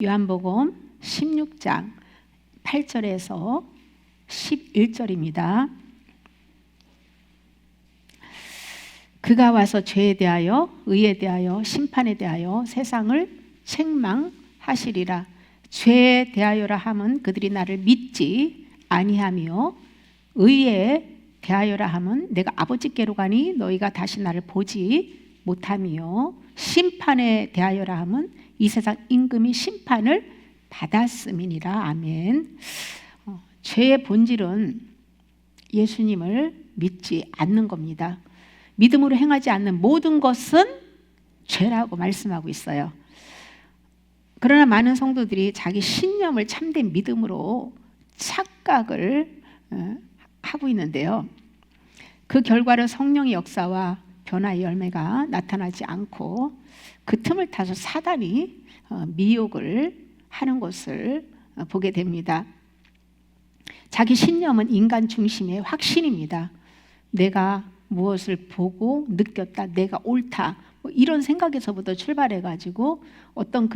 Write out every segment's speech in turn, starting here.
요한복음 16장 8절에서 11절입니다. 그가 와서 죄에 대하여 의에 대하여 심판에 대하여 세상을 책망하시리라. 죄에 대하여라 함은 그들이 나를 믿지 아니하며 의에 대하여라 함은 내가 아버지께로 가니 너희가 다시 나를 보지 못하며 심판에 대하여라 함은 이 세상 임금이 심판을 받았음이니라. 아멘. 죄의 본질은 예수님을 믿지 않는 겁니다. 믿음으로 행하지 않는 모든 것은 죄라고 말씀하고 있어요. 그러나 많은 성도들이 자기 신념을 참된 믿음으로 착각을 하고 있는데요. 그 결과로 성령의 역사와 변화의 열매가 나타나지 않고 그 틈을 타서 사단이 미혹을 하는 것을 보게 됩니다. 자기 신념은 인간 중심의 확신입니다. 내가 무엇을 보고 느꼈다, 내가 옳다, 이런 생각에서부터 출발해가지고 어떤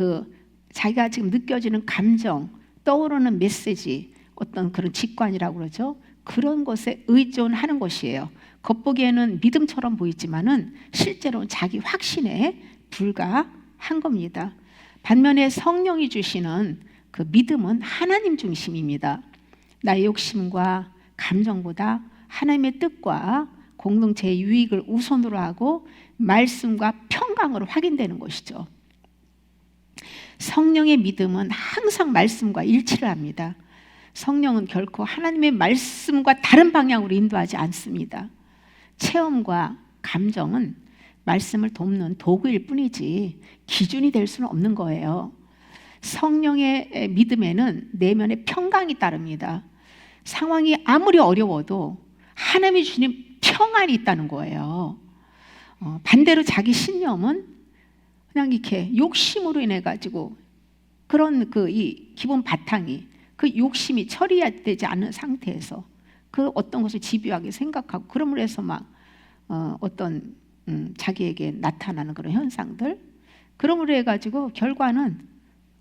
자기가 지금 느껴지는 감정, 떠오르는 메시지, 어떤 그런 직관이라고 그러죠. 그런 것에 의존하는 것이에요. 겉보기에는 믿음처럼 보이지만은 실제로는 자기 확신에 불과한 겁니다. 반면에 성령이 주시는 그 믿음은 하나님 중심입니다. 나의 욕심과 감정보다 하나님의 뜻과 공동체의 유익을 우선으로 하고 말씀과 평강으로 확인되는 것이죠. 성령의 믿음은 항상 말씀과 일치를 합니다. 성령은 결코 하나님의 말씀과 다른 방향으로 인도하지 않습니다. 체험과 감정은 말씀을 돕는 도구일 뿐이지 기준이 될 수는 없는 거예요. 성령의 믿음에는 내면의 평강이 따릅니다. 상황이 아무리 어려워도 하나님이 주신 평안이 있다는 거예요. 반대로 자기 신념은 그냥 이렇게 욕심으로 인해 가지고 그런 이 기본 바탕이 그 욕심이 처리되지 않은 상태에서 그 어떤 것을 집요하게 생각하고 그러므로 해서 막 어떤 자기에게 나타나는 그런 현상들, 그러므로 해가지고 결과는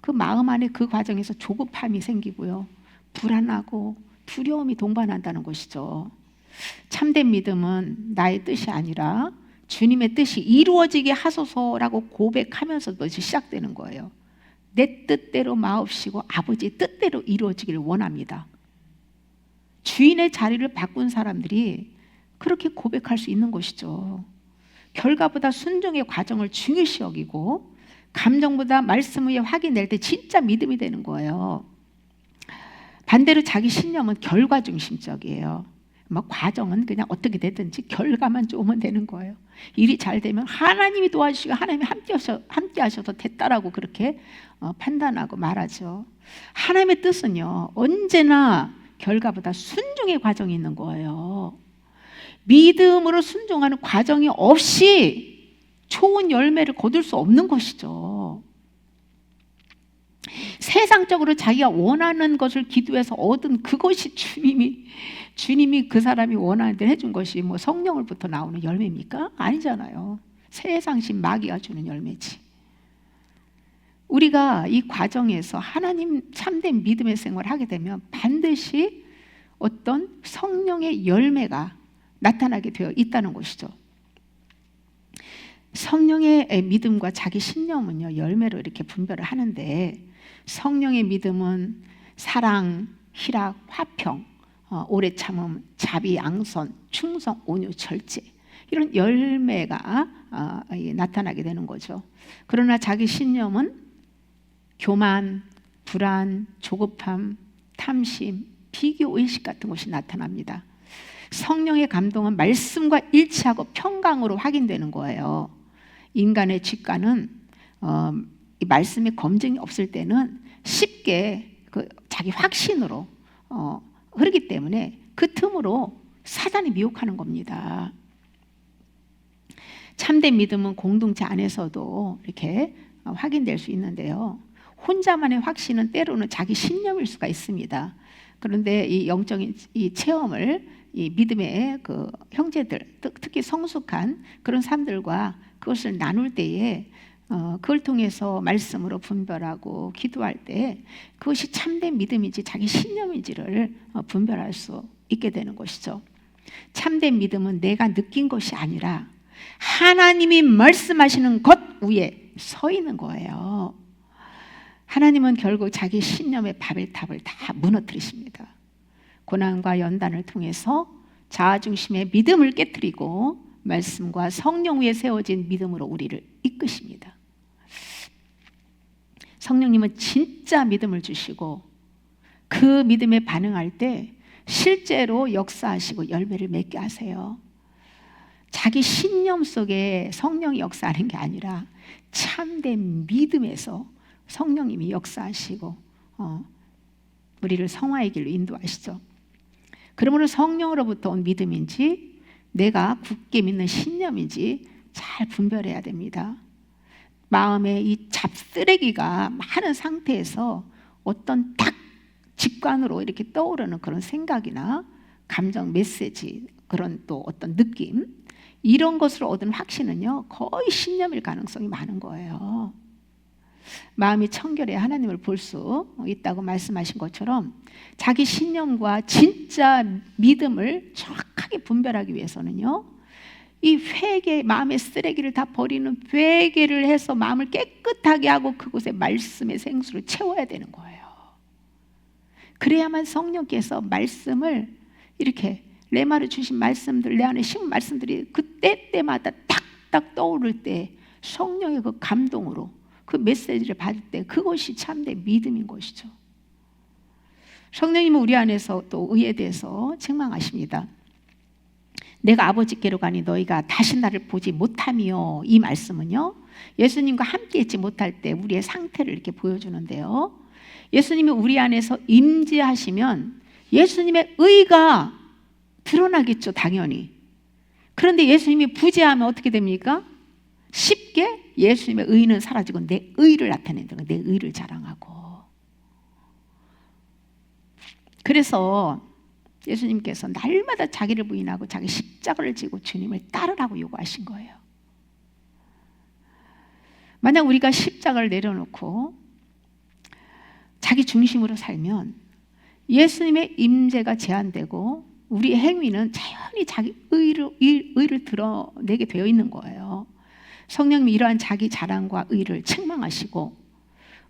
그 마음 안에 그 과정에서 조급함이 생기고요, 불안하고 두려움이 동반한다는 것이죠. 참된 믿음은 나의 뜻이 아니라 주님의 뜻이 이루어지게 하소서라고 고백하면서도 시작되는 거예요. 내 뜻대로 마옵시고 아버지의 뜻대로 이루어지기를 원합니다. 주인의 자리를 바꾼 사람들이 그렇게 고백할 수 있는 것이죠. 결과보다 순종의 과정을 중요시 여기고 감정보다 말씀 위에 확인될 때 진짜 믿음이 되는 거예요. 반대로 자기 신념은 결과 중심적이에요. 과정은 그냥 어떻게 되든지 결과만 좋으면 되는 거예요. 일이 잘 되면 하나님이 도와주시고 하나님이 함께 하셔서 됐다라고 그렇게 판단하고 말하죠. 하나님의 뜻은요, 언제나 결과보다 순종의 과정이 있는 거예요. 믿음으로 순종하는 과정이 없이 좋은 열매를 거둘 수 없는 것이죠. 세상적으로 자기가 원하는 것을 기도해서 얻은 그것이 주님이 그 사람이 원하는 대로 해준 것이 성령으로부터 나오는 열매입니까? 아니잖아요. 세상신 마귀가 주는 열매지. 우리가 이 과정에서 하나님 참된 믿음의 생활을 하게 되면 반드시 어떤 성령의 열매가 나타나게 되어 있다는 것이죠. 성령의 믿음과 자기 신념은요, 열매로 이렇게 분별을 하는데, 성령의 믿음은 사랑, 희락, 화평, 오래 참음, 자비, 양선, 충성, 온유, 절제, 이런 열매가 나타나게 되는 거죠. 그러나 자기 신념은 교만, 불안, 조급함, 탐심, 비교 의식 같은 것이 나타납니다. 성령의 감동은 말씀과 일치하고 평강으로 확인되는 거예요. 인간의 직관은 이 말씀의 검증이 없을 때는 쉽게 자기 확신으로 흐르기 때문에 그 틈으로 사단이 미혹하는 겁니다. 참된 믿음은 공동체 안에서도 이렇게 확인될 수 있는데요. 혼자만의 확신은 때로는 자기 신념일 수가 있습니다. 그런데 이 영적인 이 체험을 이 믿음의 형제들, 특히 성숙한 그런 사람들과 그것을 나눌 때에 그걸 통해서 말씀으로 분별하고 기도할 때 그것이 참된 믿음인지 자기 신념인지를 분별할 수 있게 되는 것이죠. 참된 믿음은 내가 느낀 것이 아니라 하나님이 말씀하시는 것 위에 서 있는 거예요. 하나님은 결국 자기 신념의 바벨탑을 다 무너뜨리십니다. 고난과 연단을 통해서 자아중심의 믿음을 깨뜨리고 말씀과 성령 위에 세워진 믿음으로 우리를 이끄십니다. 성령님은 진짜 믿음을 주시고 그 믿음에 반응할 때 실제로 역사하시고 열매를 맺게 하세요. 자기 신념 속에 성령이 역사하는 게 아니라 참된 믿음에서 성령님이 역사하시고 우리를 성화의 길로 인도하시죠. 그러므로 성령으로부터 온 믿음인지 내가 굳게 믿는 신념인지 잘 분별해야 됩니다. 마음에 이 잡쓰레기가 많은 상태에서 어떤 딱 직관으로 이렇게 떠오르는 그런 생각이나 감정 메시지, 그런 또 어떤 느낌, 이런 것으로 얻은 확신은요 거의 신념일 가능성이 많은 거예요. 마음이 청결해야 하나님을 볼 수 있다고 말씀하신 것처럼 자기 신념과 진짜 믿음을 정확하게 분별하기 위해서는요 이 회개, 마음의 쓰레기를 다 버리는 회개를 해서 마음을 깨끗하게 하고 그곳에 말씀의 생수를 채워야 되는 거예요. 그래야만 성령께서 말씀을 이렇게 레마를 주신 말씀들, 내 안에 심은 말씀들이 그때 때마다 딱딱 떠오를 때 성령의 그 감동으로 그 메시지를 받을 때 그것이 참된 믿음인 것이죠. 성령님은 우리 안에서 또 의에 대해서 책망하십니다. 내가 아버지께로 가니 너희가 다시 나를 보지 못하며, 이 말씀은요 예수님과 함께 있지 못할 때 우리의 상태를 이렇게 보여주는데요, 예수님이 우리 안에서 임재하시면 예수님의 의가 드러나겠죠, 당연히. 그런데 예수님이 부재하면 어떻게 됩니까? 쉽게 예수님의 의는 사라지고 내 의를 나타낸다는 거예요. 내 의를 자랑하고. 그래서 예수님께서 날마다 자기를 부인하고 자기 십자가를 지고 주님을 따르라고 요구하신 거예요. 만약 우리가 십자가를 내려놓고 자기 중심으로 살면 예수님의 임재가 제한되고 우리의 행위는 자연히 자기 의를 드러내게 되어 있는 거예요. 성령님이 이러한 자기 자랑과 의를 책망하시고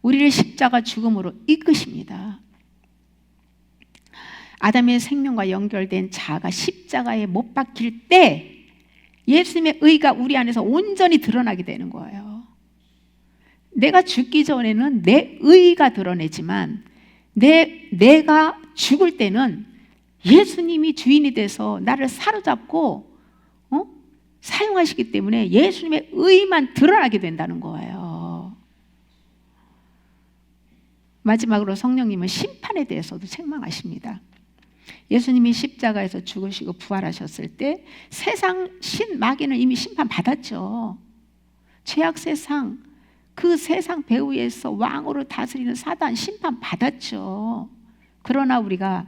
우리를 십자가 죽음으로 이끄십니다. 아담의 생명과 연결된 자아가 십자가에 못 박힐 때 예수님의 의가 우리 안에서 온전히 드러나게 되는 거예요. 내가 죽기 전에는 내 의가 드러내지만 내가 죽을 때는 예수님이 주인이 돼서 나를 사로잡고 사용하시기 때문에 예수님의 의만 드러나게 된다는 거예요. 마지막으로 성령님은 심판에 대해서도 책망하십니다. 예수님이 십자가에서 죽으시고 부활하셨을 때 세상 마귀는 이미 심판받았죠. 죄악 세상, 그 세상 배후에서 왕으로 다스리는 사단 심판받았죠. 그러나 우리가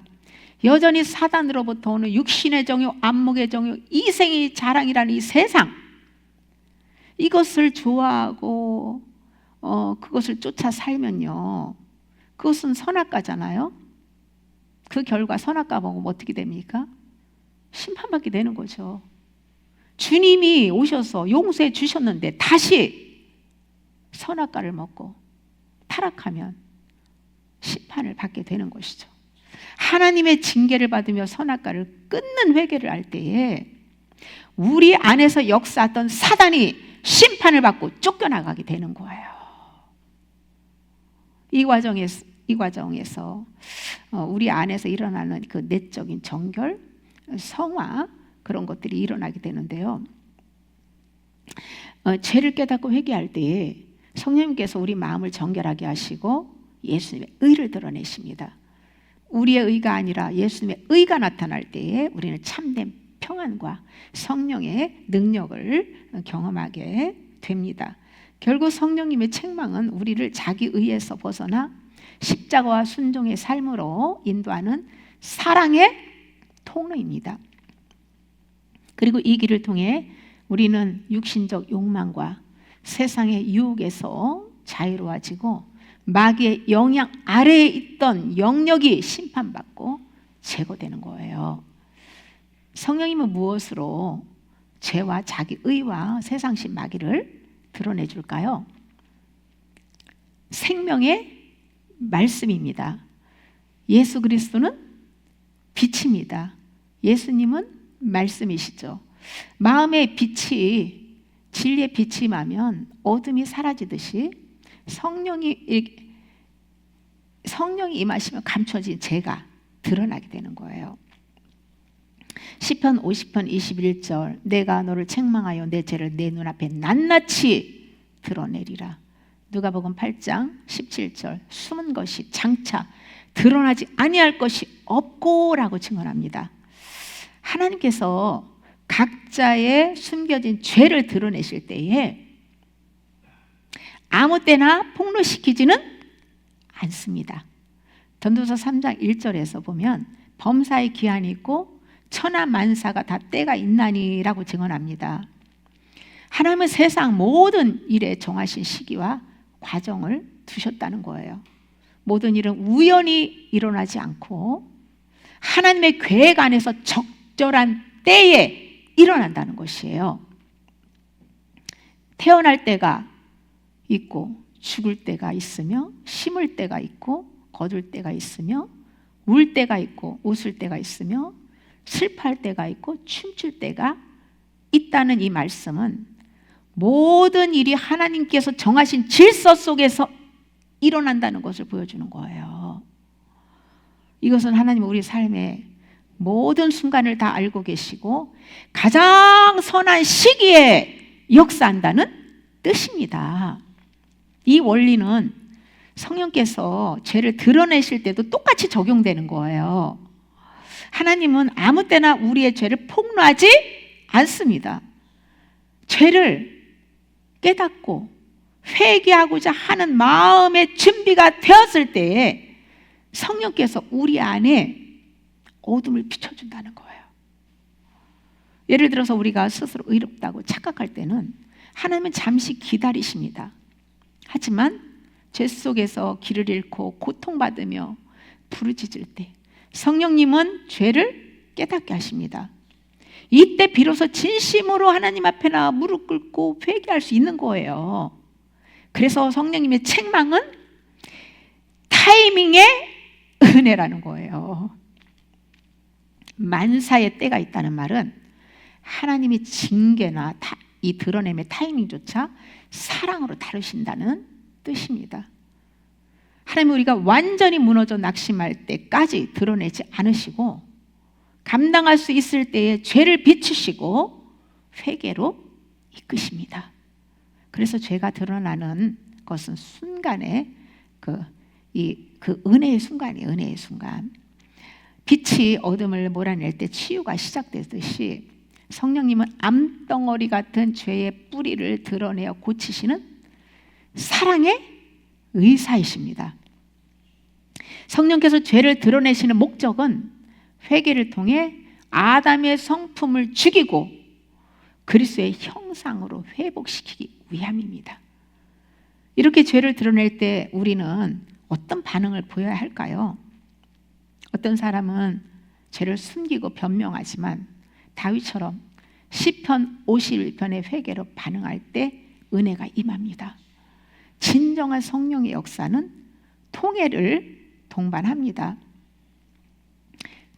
여전히 사단으로부터 오는 육신의 정욕, 안목의 정욕, 이생의 자랑이라는 이 세상, 이것을 좋아하고 그것을 쫓아 살면요, 그것은 선악과잖아요. 그 결과 선악과 먹으면 어떻게 됩니까? 심판받게 되는 거죠. 주님이 오셔서 용서해 주셨는데 다시 선악과를 먹고 타락하면 심판을 받게 되는 것이죠. 하나님의 징계를 받으며 선악과를 끊는 회개를 할 때에 우리 안에서 역사했던 사단이 심판을 받고 쫓겨나가게 되는 거예요. 이 과정에서 우리 안에서 일어나는 그 내적인 정결, 성화, 그런 것들이 일어나게 되는데요, 죄를 깨닫고 회개할 때에 성령님께서 우리 마음을 정결하게 하시고 예수님의 의를 드러내십니다. 우리의 의가 아니라 예수님의 의가 나타날 때에 우리는 참된 평안과 성령의 능력을 경험하게 됩니다. 결국 성령님의 책망은 우리를 자기 의에서 벗어나 십자가와 순종의 삶으로 인도하는 사랑의 통로입니다. 그리고 이 길을 통해 우리는 육신적 욕망과 세상의 유혹에서 자유로워지고 마귀의 영향 아래에 있던 영역이 심판받고 제거되는 거예요. 성령님은 무엇으로 죄와 자기 의와 세상신 마귀를 드러내 줄까요? 생명의 말씀입니다. 예수 그리스도는 빛입니다. 예수님은 말씀이시죠. 마음의 빛이, 진리의 빛이 임하면 어둠이 사라지듯이 성령이 임하시면 감춰진 죄가 드러나게 되는 거예요. 시편 50편 21절, 내가 너를 책망하여 내 죄를 내 눈앞에 낱낱이 드러내리라. 누가복음 8장 17절, 숨은 것이 장차 드러나지 아니할 것이 없고라고 증언합니다. 하나님께서 각자의 숨겨진 죄를 드러내실 때에 아무 때나 폭로시키지는 않습니다. 전도서 3장 1절에서 보면 범사의 기한이 있고 천하 만사가 다 때가 있나니라고 증언합니다. 하나님은 세상 모든 일에 정하신 시기와 과정을 두셨다는 거예요. 모든 일은 우연히 일어나지 않고 하나님의 계획 안에서 적절한 때에 일어난다는 것이에요. 태어날 때가 있고 죽을 때가 있으며, 심을 때가 있고 거둘 때가 있으며, 울 때가 있고 웃을 때가 있으며, 슬퍼할 때가 있고 춤출 때가 있다는 이 말씀은 모든 일이 하나님께서 정하신 질서 속에서 일어난다는 것을 보여주는 거예요. 이것은 하나님은 우리 삶의 모든 순간을 다 알고 계시고 가장 선한 시기에 역사한다는 뜻입니다. 이 원리는 성령께서 죄를 드러내실 때도 똑같이 적용되는 거예요. 하나님은 아무 때나 우리의 죄를 폭로하지 않습니다. 죄를 깨닫고 회개하고자 하는 마음의 준비가 되었을 때에 성령께서 우리 안에 어둠을 비춰준다는 거예요. 예를 들어서 우리가 스스로 의롭다고 착각할 때는 하나님은 잠시 기다리십니다. 하지만 죄 속에서 길을 잃고 고통받으며 부르짖을 때 성령님은 죄를 깨닫게 하십니다. 이때 비로소 진심으로 하나님 앞에 나와 무릎 꿇고 회개할 수 있는 거예요. 그래서 성령님의 책망은 타이밍의 은혜라는 거예요. 만사의 때가 있다는 말은 하나님이 징계나 이 드러냄의 타이밍조차 사랑으로 다루신다는 뜻입니다. 하나님은 우리가 완전히 무너져 낙심할 때까지 드러내지 않으시고 감당할 수 있을 때에 죄를 비추시고 회개로 이끄십니다. 그래서 죄가 드러나는 것은 순간에 그 은혜의 순간이에요. 은혜의 순간. 빛이 어둠을 몰아낼 때 치유가 시작되듯이 성령님은 암덩어리 같은 죄의 뿌리를 드러내어 고치시는 사랑의 의사이십니다. 성령께서 죄를 드러내시는 목적은 회개를 통해 아담의 성품을 죽이고 그리스도의 형상으로 회복시키기 위함입니다. 이렇게 죄를 드러낼 때 우리는 어떤 반응을 보여야 할까요? 어떤 사람은 죄를 숨기고 변명하지만 다윗처럼 시편 51편의 회개로 반응할 때 은혜가 임합니다. 진정한 성령의 역사는 통회를 동반합니다.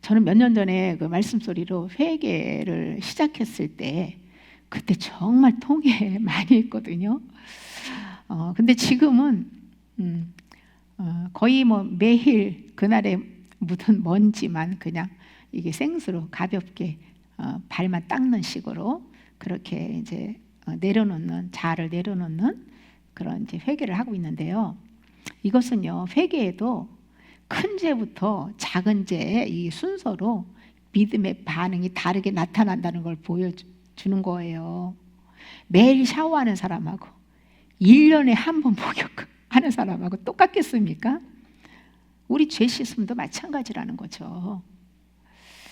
저는 몇 년 전에 그 말씀소리로 회개를 시작했을 때 그때 정말 통회 많이 했거든요. 근데 지금은 거의 뭐 매일 그날에 묻은 먼지만 그냥 이게 생수로 가볍게 발만 닦는 식으로 그렇게 이제 내려놓는, 자아를 내려놓는 그런 이제 회개를 하고 있는데요. 이것은요, 회개에도 큰 죄부터 작은 죄의 이 순서로 믿음의 반응이 다르게 나타난다는 걸 보여주는 거예요. 매일 샤워하는 사람하고 1년에 한 번 목욕하는 사람하고 똑같겠습니까? 우리 죄 씻음도 마찬가지라는 거죠.